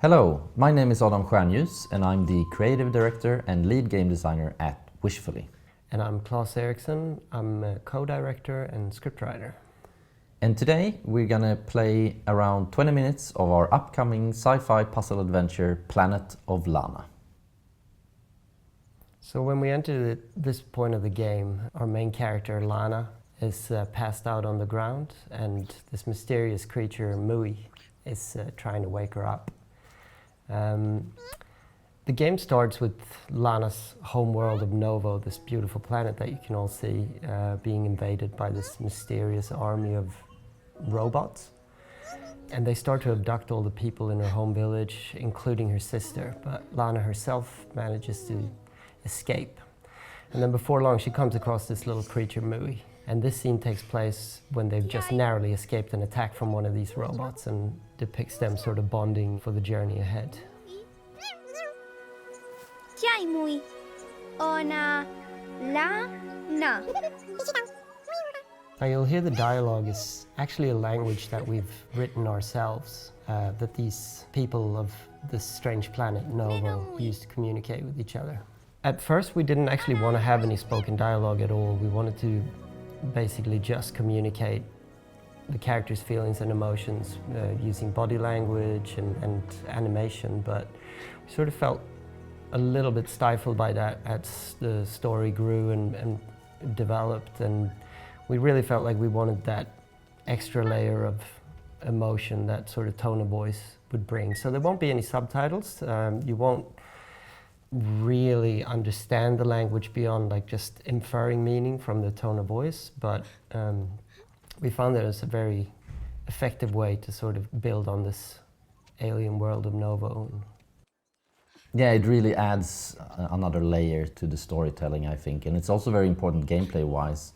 Hello, my name is Adam Stjernljus and I'm the creative director and lead game designer at Wishfully. And I'm Claes Eriksson. I'm a co-director and scriptwriter. And today we're gonna play around 20 minutes of our upcoming sci-fi puzzle adventure Planet of Lana. So when we enter this point of the game, our main character Lana is passed out on the ground, and this mysterious creature Mui is trying to wake her up. The game starts with Lana's homeworld of Novo, this beautiful planet that you can all see, being invaded by this mysterious army of robots. And they start to abduct all the people in her home village, including her sister, but Lana herself manages to escape. And then before long she comes across this little creature Mui. And this scene takes place when they've just narrowly escaped an attack from one of these robots and depicts them sort of bonding for the journey ahead. Chai mui, ona, la, na. Now you'll hear the dialogue is actually a language that we've written ourselves, that these people of this strange planet Novo use to communicate with each other. At first we didn't actually want to have any spoken dialogue at all. We wanted to basically just communicate the characters' feelings and emotions using body language and animation, but we sort of felt a little bit stifled by that as the story grew and developed, and we really felt like we wanted that extra layer of emotion that sort of tone of voice would bring. So there won't be any subtitles. You won't really understand the language beyond like just inferring meaning from the tone of voice, but we found that it's a very effective way to sort of build on this alien world of Novo. Yeah, it really adds another layer to the storytelling, I think, and it's also very important gameplay-wise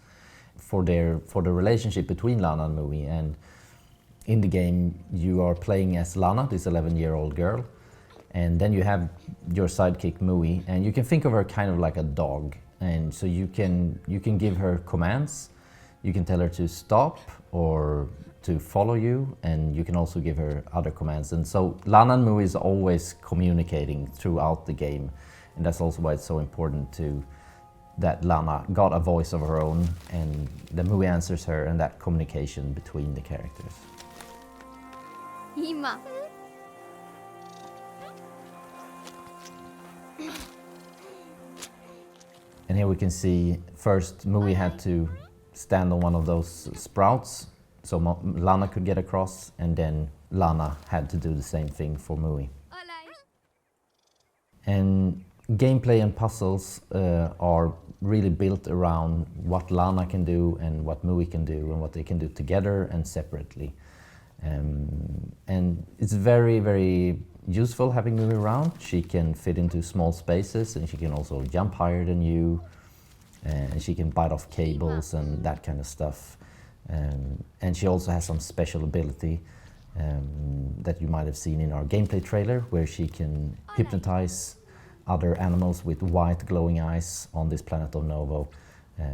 for the relationship between Lana and Mui. And in the game you are playing as Lana, this 11-year-old girl, and then you have your sidekick Mui, and you can think of her kind of like a dog, and so you can give her commands. You can tell her to stop or to follow you, and you can also give her other commands. And so Lana and Mui is always communicating throughout the game, and that's also why it's so important that Lana got a voice of her own and the Mui answers her, and that communication between the characters. Hima. And here we can see first Mui had to stand on one of those sprouts so Lana could get across, and then Lana had to do the same thing for Mui. And gameplay and puzzles are really built around what Lana can do and what Mui can do and what they can do together and separately. And it's very, very useful having Mui around. She can fit into small spaces, and she can also jump higher than you, and she can bite off cables and that kind of stuff. And she also has some special ability that you might have seen in our gameplay trailer, where she can hypnotize other animals with white glowing eyes on this planet of Novo,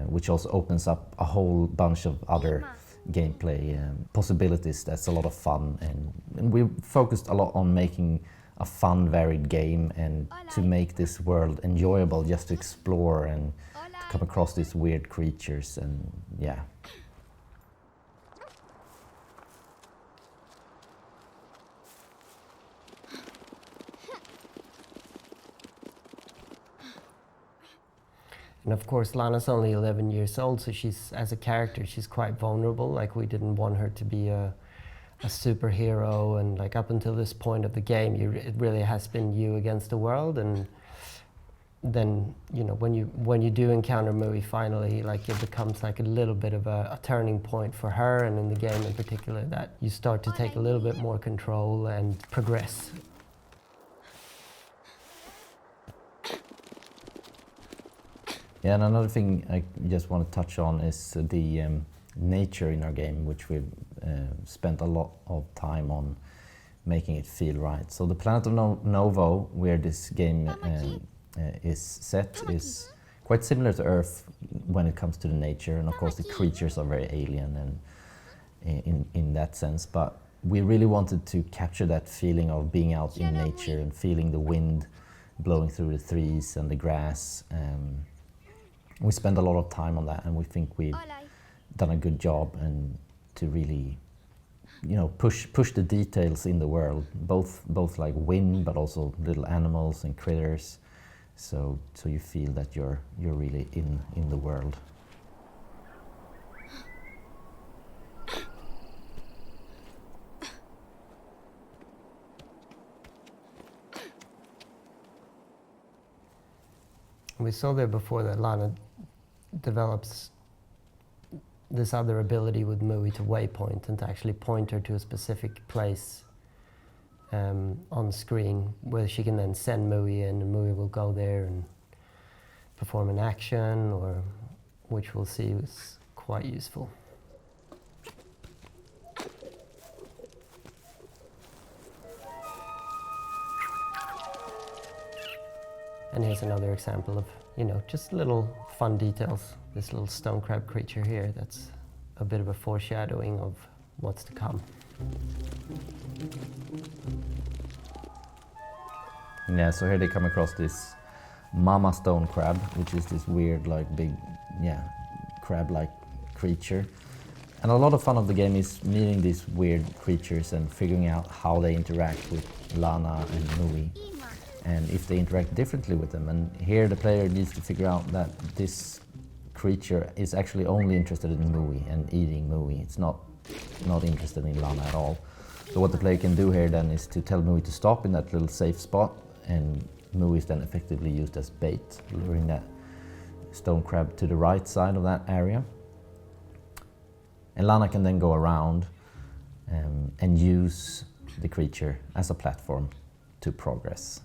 which also opens up a whole bunch of other gameplay possibilities. That's a lot of fun, and we focused a lot on making a fun, varied game, and to make this world enjoyable just to explore and to come across these weird creatures, and yeah. And of course, Lana's only 11 years old, so she's, as a character, she's quite vulnerable. Like, we didn't want her to be a superhero, and like up until this point of the game, it really has been you against the world. And then, you know, when you do encounter Mui finally, like it becomes like a little bit of a turning point for her, and in the game in particular, that you start to take a little bit more control and progress. Yeah, and another thing I just want to touch on is the nature in our game, which we've spent a lot of time on making it feel right. So the planet of Novo, where this game is set, is quite similar to Earth when it comes to the nature, and of course the creatures are very alien and in that sense, but we really wanted to capture that feeling of being out in nature and feeling the wind blowing through the trees and the grass. We spent a lot of time on that, and we think we've done a good job and to really, push the details in the world, both like wind, but also little animals and critters, so you feel that you're really in the world. We saw there before that Lana develops this other ability with Mui to waypoint and to actually point her to a specific place on screen, where she can then send Mui in, and Mui will go there and perform an action, or which we'll see is quite useful. And here's another example of, just little fun details. This little stone crab creature here, that's a bit of a foreshadowing of what's to come. Yeah, so here they come across this mama stone crab, which is this weird, like big, crab-like creature. And a lot of fun of the game is meeting these weird creatures and figuring out how they interact with Lana and Mui, and if they interact differently with them. And here the player needs to figure out that this creature is actually only interested in Mui and eating Mui. It's not interested in Lana at all. So what the player can do here then is to tell Mui to stop in that little safe spot, and Mui is then effectively used as bait, luring that stone crab to the right side of that area. And Lana can then go around and use the creature as a platform to progress.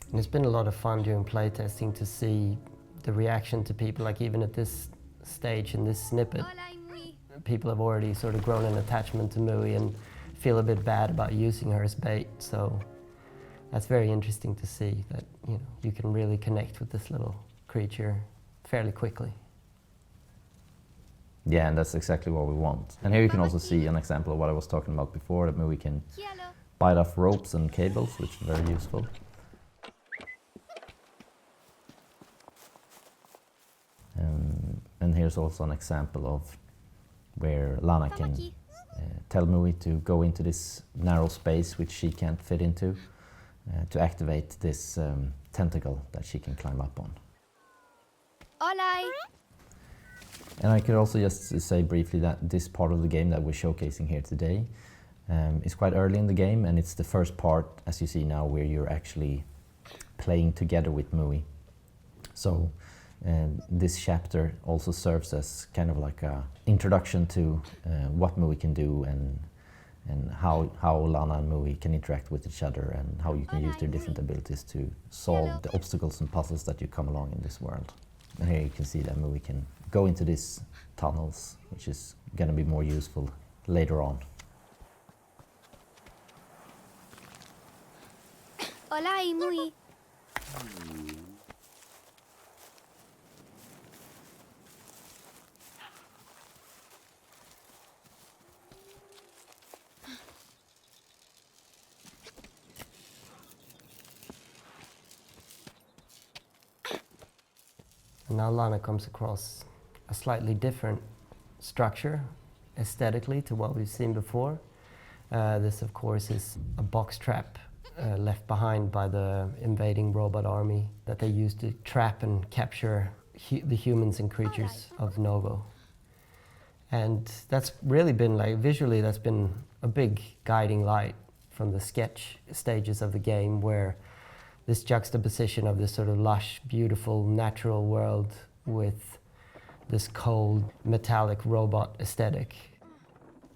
And it's been a lot of fun during playtesting to see the reaction to people, like even at this stage in this snippet, people have already sort of grown an attachment to Mui and feel a bit bad about using her as bait. So that's very interesting to see that you can really connect with this little creature fairly quickly. Yeah, and that's exactly what we want. And here you can also see an example of what I was talking about before, that Mui can bite off ropes and cables, which is very useful. And here's also an example of where Lana can tell Mui to go into this narrow space which she can't fit into, to activate this tentacle that she can climb up on. Olai. And I could also just say briefly that this part of the game that we're showcasing here today is quite early in the game, and it's the first part, as you see now, where you're actually playing together with Mui. So this chapter also serves as kind of like an introduction to what Mui can do, and how Lana and Mui can interact with each other, and how you can use their different abilities to solve the obstacles and puzzles that you come along in this world. And here you can see that Mui can go into these tunnels, which is going to be more useful later on. Olai, Mui. And now Lana comes across a slightly different structure aesthetically to what we've seen before. This, of course, is a box trap left behind by the invading robot army that they used to trap and capture the humans and creatures of Novo. And that's really been, like, visually, that's been a big guiding light from the sketch stages of the game, where this juxtaposition of this sort of lush, beautiful, natural world with this cold, metallic robot aesthetic.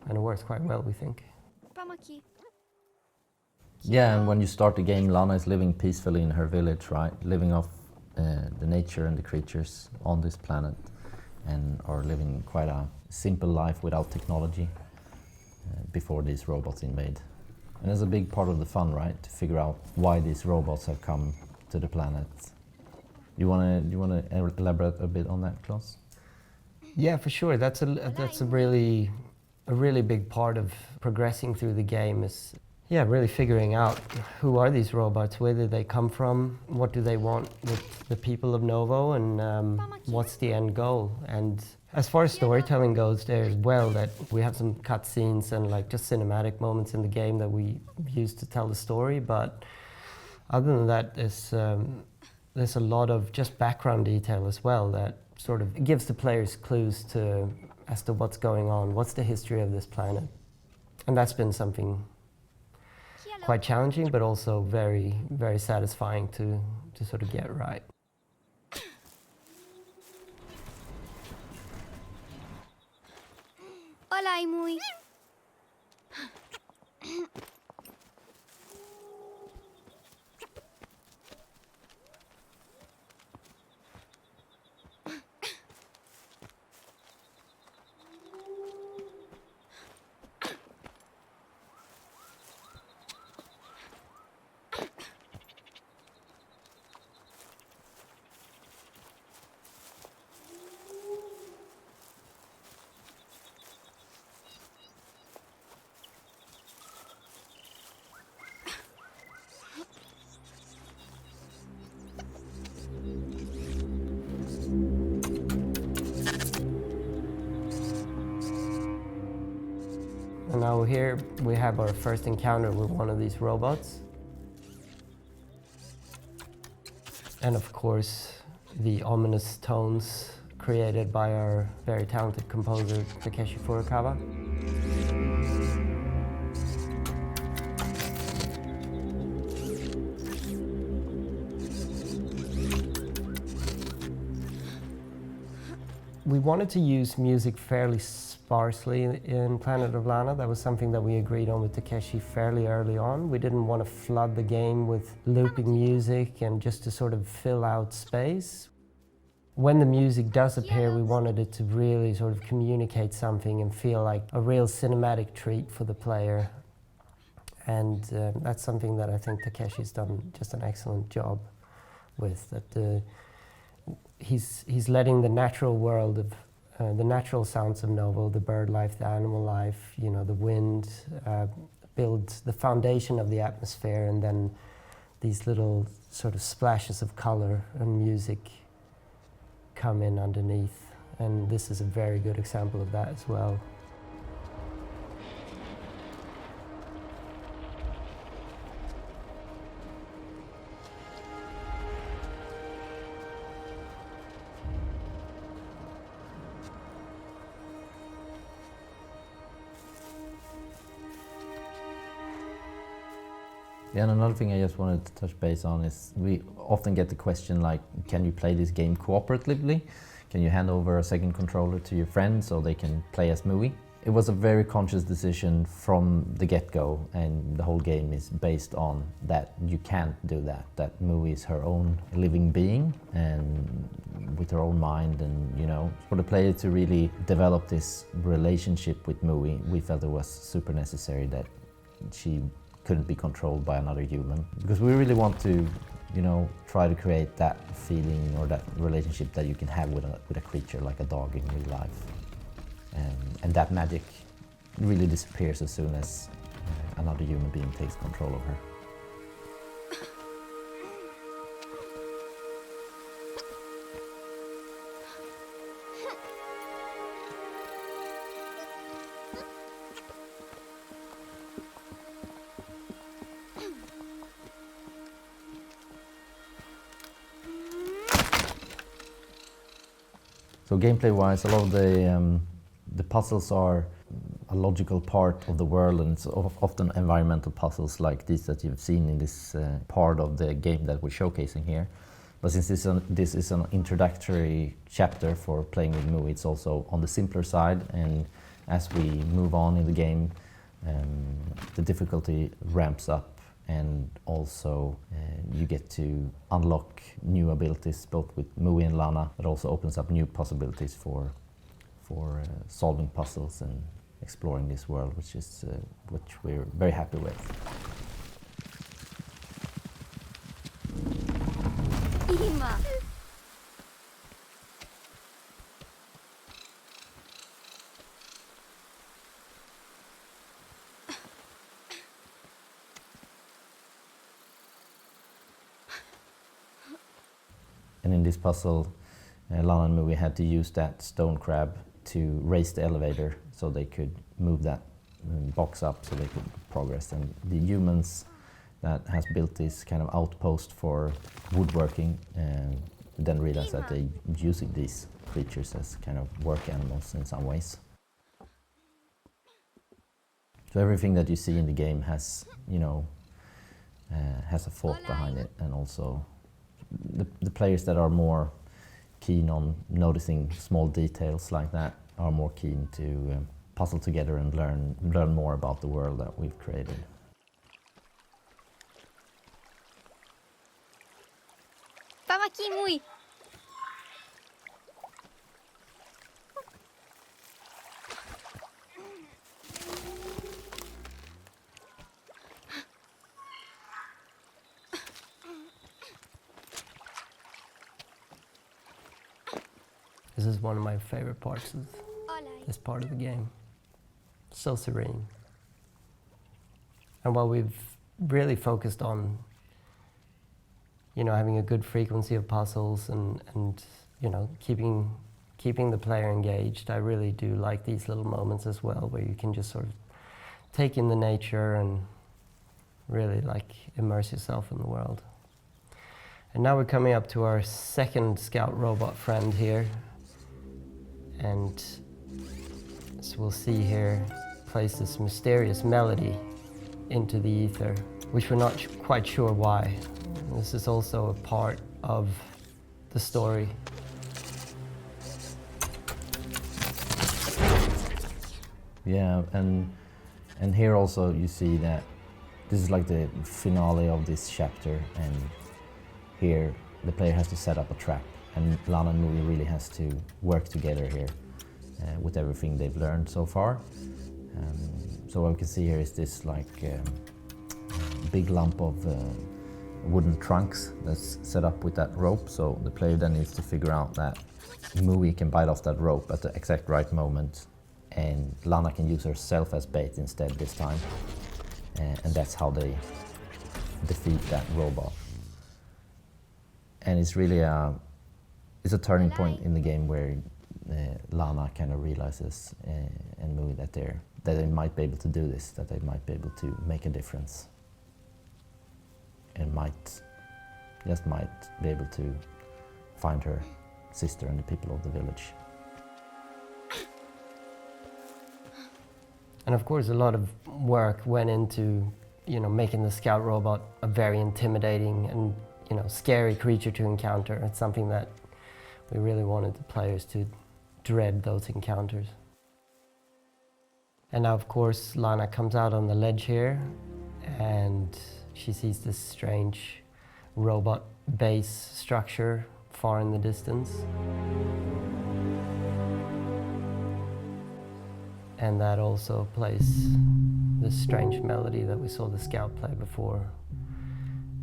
And it works quite well, we think. Pamaki. Yeah, and when you start the game, Lana is living peacefully in her village, right? Living off the nature and the creatures on this planet, and are living quite a simple life without technology before these robots invade. And it's a big part of the fun, right? To figure out why these robots have come to the planet. You wanna elaborate a bit on that, Klaus? Yeah, for sure. That's a really a really big part of progressing through the game is, yeah, really figuring out who are these robots, where did they come from, what do they want with the people of Novo, and what's the end goal. And as far as storytelling goes there as well, that we have some cutscenes and like just cinematic moments in the game that we use to tell the story, but other than that, there's a lot of just background detail as well that sort of gives the players clues as to what's going on, what's the history of this planet. And that's been something quite challenging, but also very, very satisfying to sort of get right. Hola, Imui. And now here we have our first encounter with one of these robots. And of course, the ominous tones created by our very talented composer, Takeshi Furukawa. We wanted to use music fairly sparsely in Planet of Lana. That was something that we agreed on with Takeshi fairly early on. We didn't want to flood the game with looping music and just to sort of fill out space. When the music does appear, we wanted it to really sort of communicate something and feel like a real cinematic treat for the player. And that's something that I think Takeshi's done just an excellent job with. That he's letting the natural world of the natural sounds of Novo, the bird life, the animal life, you know, the wind, build the foundation of the atmosphere, and then these little sort of splashes of color and music come in underneath. And this is a very good example of that as well. Yeah, and another thing I just wanted to touch base on is we often get the question like, can you play this game cooperatively? Can you hand over a second controller to your friend so they can play as Mui? It was a very conscious decision from the get-go, and the whole game is based on that you can't do that. That Mui is her own living being and with her own mind, and you know, for the player to really develop this relationship with Mui, we felt it was super necessary that she couldn't be controlled by another human, because we really want to, you know, try to create that feeling or that relationship that you can have with a creature like a dog in real life, and that magic really disappears as soon as another human being takes control of her. So gameplay-wise, a lot of the puzzles are a logical part of the world, and it's often environmental puzzles like these that you've seen in this part of the game that we're showcasing here. But since this is an introductory chapter for playing with Mui, it's also on the simpler side, and as we move on in the game, the difficulty ramps up, and also you get to unlock new abilities both with Mui and Lana. It also opens up new possibilities for solving puzzles and exploring this world, which we're very happy with. Ima. And in this puzzle, Lana and Mui had to use that stone crab to raise the elevator so they could move that box up so they could progress. And the humans that has built this kind of outpost for woodworking then realized that they're using these creatures as kind of work animals in some ways. So everything that you see in the game has, you know, has a thought behind it, and also the players that are more keen on noticing small details like that are more keen to puzzle together and learn more about the world that we've created. Pamaki Mui. This is one of my favorite parts of this part of the game. So serene. And while we've really focused on, you know, having a good frequency of puzzles and you know, keeping the player engaged, I really do like these little moments as well, where you can just sort of take in the nature and really like immerse yourself in the world. And now we're coming up to our second scout robot friend here. And as we'll see here, plays this mysterious melody into the ether, which we're not quite sure why. This is also a part of the story. Yeah, and here also you see that this is like the finale of this chapter, and here the player has to set up a trap, and Lana and Mui really has to work together here with everything they've learned so far. So what we can see here is this like big lump of wooden trunks that's set up with that rope, so the player then needs to figure out that Mui can bite off that rope at the exact right moment, and Lana can use herself as bait instead this time, and that's how they defeat that robot. And it's really it's a turning point in the game where Lana kind of realizes and Mui that they might be able to do this, that they might be able to make a difference, and might be able to find her sister and the people of the village. And of course, a lot of work went into, you know, making the scout robot a very intimidating and, you know, scary creature to encounter. It's something that we really wanted the players to dread those encounters. And now, of course, Lana comes out on the ledge here, and she sees this strange robot base structure far in the distance. And that also plays this strange melody that we saw the scout play before.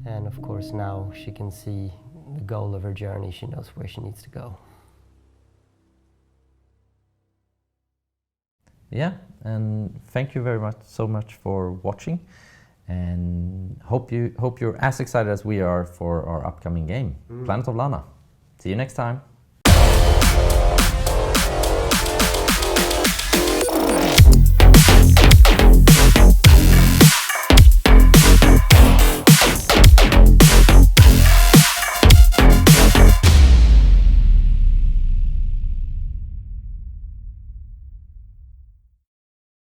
And of course, now she can see the goal of her journey. She knows where she needs to go. Yeah, and thank you very much, so much for watching, and hope you're as excited as we are for our upcoming game, Planet of Lana. See you next time.